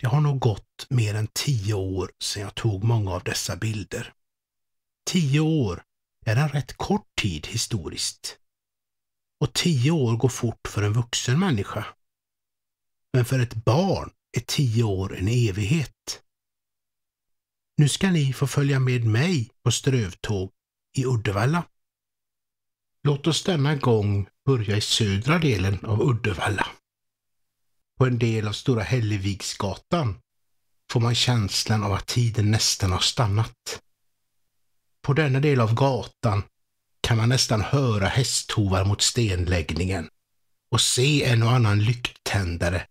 Det har nog gått mer än 10 år sedan jag tog många av dessa bilder. 10 år är en rätt kort tid historiskt. Och 10 år går fort för en vuxen människa. Men för ett barn är 10 år en evighet. Nu ska ni få följa med mig på strövtåg i Uddevalla. Låt oss denna gång börja i södra delen av Uddevalla. På en del av Stora Hälleviksgatan får man känslan av att tiden nästan har stannat. På denna del av gatan kan man nästan höra hästhovar mot stenläggningen och se en och annan lykttändare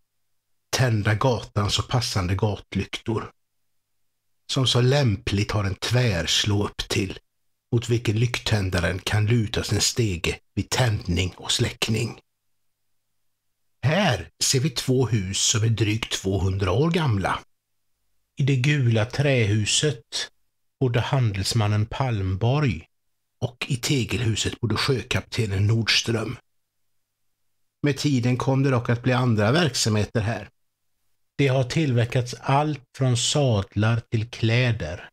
tända gatans så passande gatlyktor, som så lämpligt har en tvärslå upp till, mot vilken lykttändaren kan luta sin stege vid tändning och släckning. Här ser vi 2 hus som är drygt 200 år gamla. I det gula trähuset bodde handelsmannen Palmborg och i tegelhuset bodde sjökaptenen Nordström. Med tiden kom det dock att bli andra verksamheter här. Det har tillverkats allt från sadlar till kläder.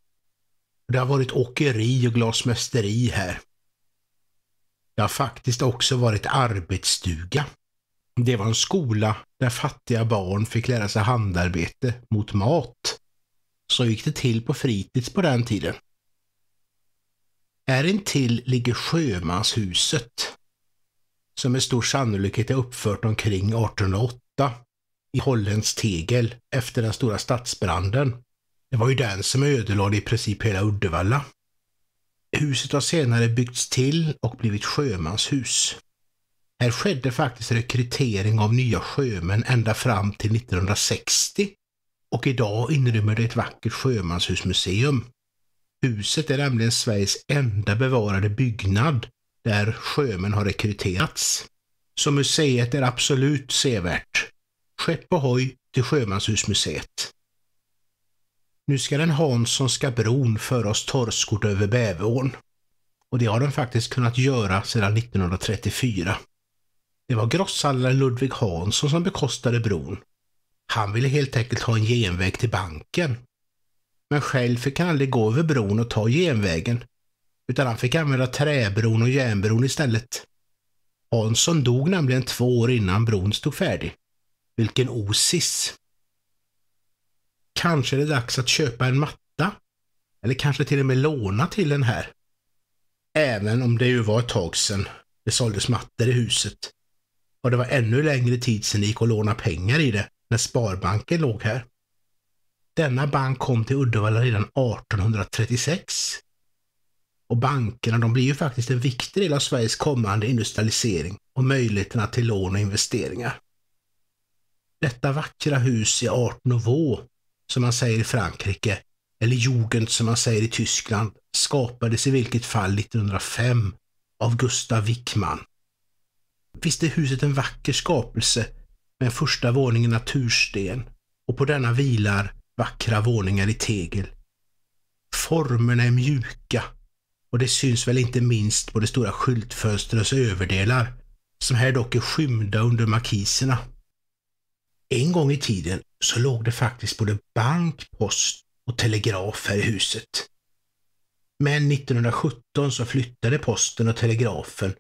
Det har varit åkeri och glasmästeri här. Det har faktiskt också varit arbetsstuga. Det var en skola där fattiga barn fick lära sig handarbete mot mat. Så gick det till på fritids på den tiden. Här intill ligger Sjömanshuset, som med stor sannolikhet är uppfört omkring 1808 i holländskt tegel efter den stora stadsbranden. Det var ju den som ödelade i princip hela Uddevalla. Huset har senare byggts till och blivit sjömanshus. Här skedde faktiskt rekrytering av nya sjömän ända fram till 1960 och idag inrymmer det ett vackert sjömanshusmuseum. Huset är nämligen Sveriges enda bevarade byggnad där sjömän har rekryterats. Så museet är absolut sevärt. Skepp och hoj till Sjömanshusmuseet. Nu ska den Hanssonska bron föra oss torrskort över Bäveån. Och det har den faktiskt kunnat göra sedan 1934. Det var grosshandlaren Ludvig Hansson som bekostade bron. Han ville helt enkelt ha en genväg till banken. Men själv fick han aldrig gå över bron och ta genvägen, utan han fick använda träbron och järnbron istället. Hansson dog nämligen 2 år innan bron stod färdig. Vilken osis! Kanske är det dags att köpa en matta, eller kanske till och med låna till den här. Även om det ju var ett tag sedan det såldes mattor i huset. Och det var ännu längre tid sedan det gick att låna pengar i det när Sparbanken låg här. Denna bank kom till Uddevalla redan 1836. Och bankerna, de blir ju faktiskt en viktig del av Sveriges kommande industrialisering och möjligheterna till lån och investeringar. Detta vackra hus i Art Nouveau, som man säger i Frankrike, eller Jugend som man säger i Tyskland, skapades i vilket fall 1905 av Gustav Wickman. Visst är huset en vacker skapelse med en första våning i natursten och på denna vilar vackra våningar i tegel. Formerna är mjuka och det syns väl inte minst på de stora skyltfönstrens överdelar som här dock är skymda under markiserna. En gång i tiden så låg det faktiskt både bank, post och telegraf här i huset. Men 1917 så flyttade posten och telegrafen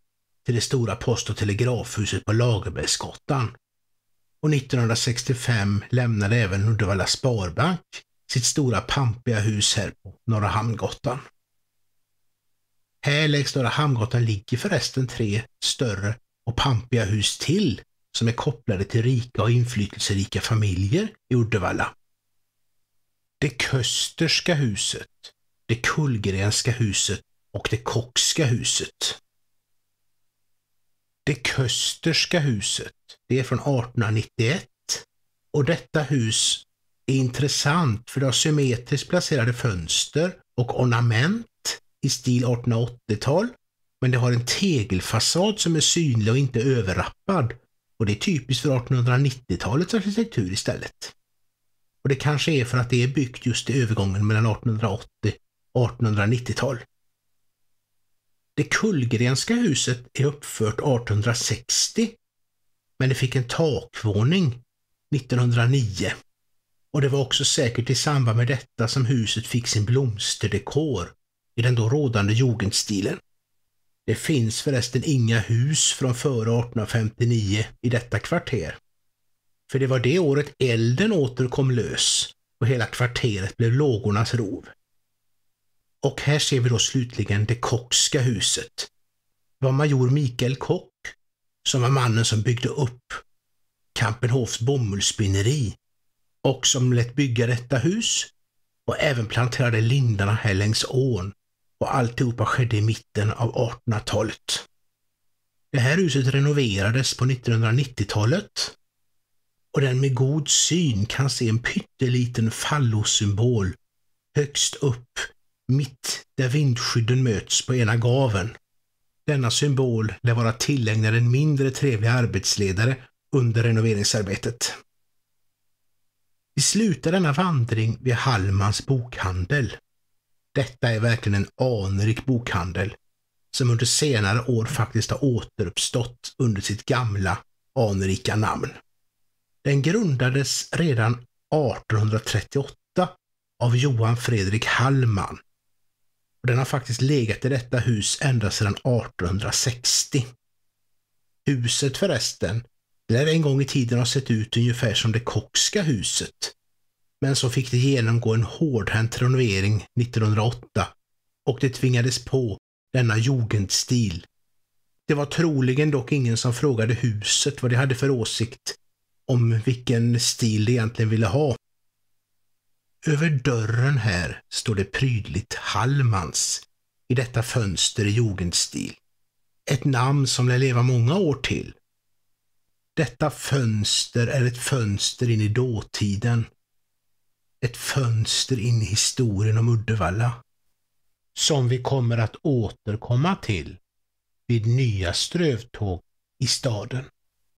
till det stora post- och telegrafhuset på Lagerbergsgatan. Och 1965 lämnade även Uddevalla Sparbank sitt stora pampiga hus här på Norra Hamngatan. Här längs Norra Hamngatan ligger förresten 3 större och pampiga hus till som är kopplade till rika och inflytelserika familjer i Uddevalla. Det Kösterska huset, det Kullgrenska huset och det Kockska huset. Det Kösterska huset, det är från 1891 och detta hus är intressant för det har symmetriskt placerade fönster och ornament i stil 1880-tal, men det har en tegelfasad som är synlig och inte överrappad och det är typiskt för 1890-talets arkitektur istället. Och det kanske är för att det är byggt just i övergången mellan 1880 och 1890-tal. Det Kullgrenska huset är uppfört 1860, men det fick en takvåning 1909 Och det var också säkert i samband med detta som huset fick sin blomsterdekor i den då rådande jugendstilen. Det finns förresten inga hus från före 1859 i detta kvarter. För det var det året elden återkom lös och hela kvarteret blev lågornas rov. Och här ser vi då slutligen det Kockska huset. Det var major Mikael Kock som var mannen som byggde upp Kampenhofs bomullsspinneri och som lät bygga detta hus och även planterade lindarna här längs ån, och alltihopa skedde i mitten av 1800-talet. Det här huset renoverades på 1990-talet och den med god syn kan se en pytteliten fallosymbol högst upp mitt där vindskydden möts på ena gaveln. Denna symbol lär vara tillägnad en mindre trevlig arbetsledare under renoveringsarbetet. Vi slutar denna vandring vid Hallmans bokhandel. Detta är verkligen en anrik bokhandel som under senare år faktiskt har återuppstått under sitt gamla anrika namn. Den grundades redan 1838 av Johan Fredrik Hallman. Och den har faktiskt legat i detta hus ända sedan 1860. Huset förresten lär en gång i tiden ha sett ut ungefär som det Kockska huset. Men så fick det genomgå en hårdhänt renovering 1908 och det tvingades på denna jugendstil. Det var troligen dock ingen som frågade huset vad de hade för åsikt om vilken stil de egentligen ville ha. Över dörren här står det prydligt Hallmans i detta fönster i jugendstil. Ett namn som lär leva många år till. Detta fönster är ett fönster in i dåtiden. Ett fönster in i historien om Uddevalla. Som vi kommer att återkomma till vid nya strövtåg i staden.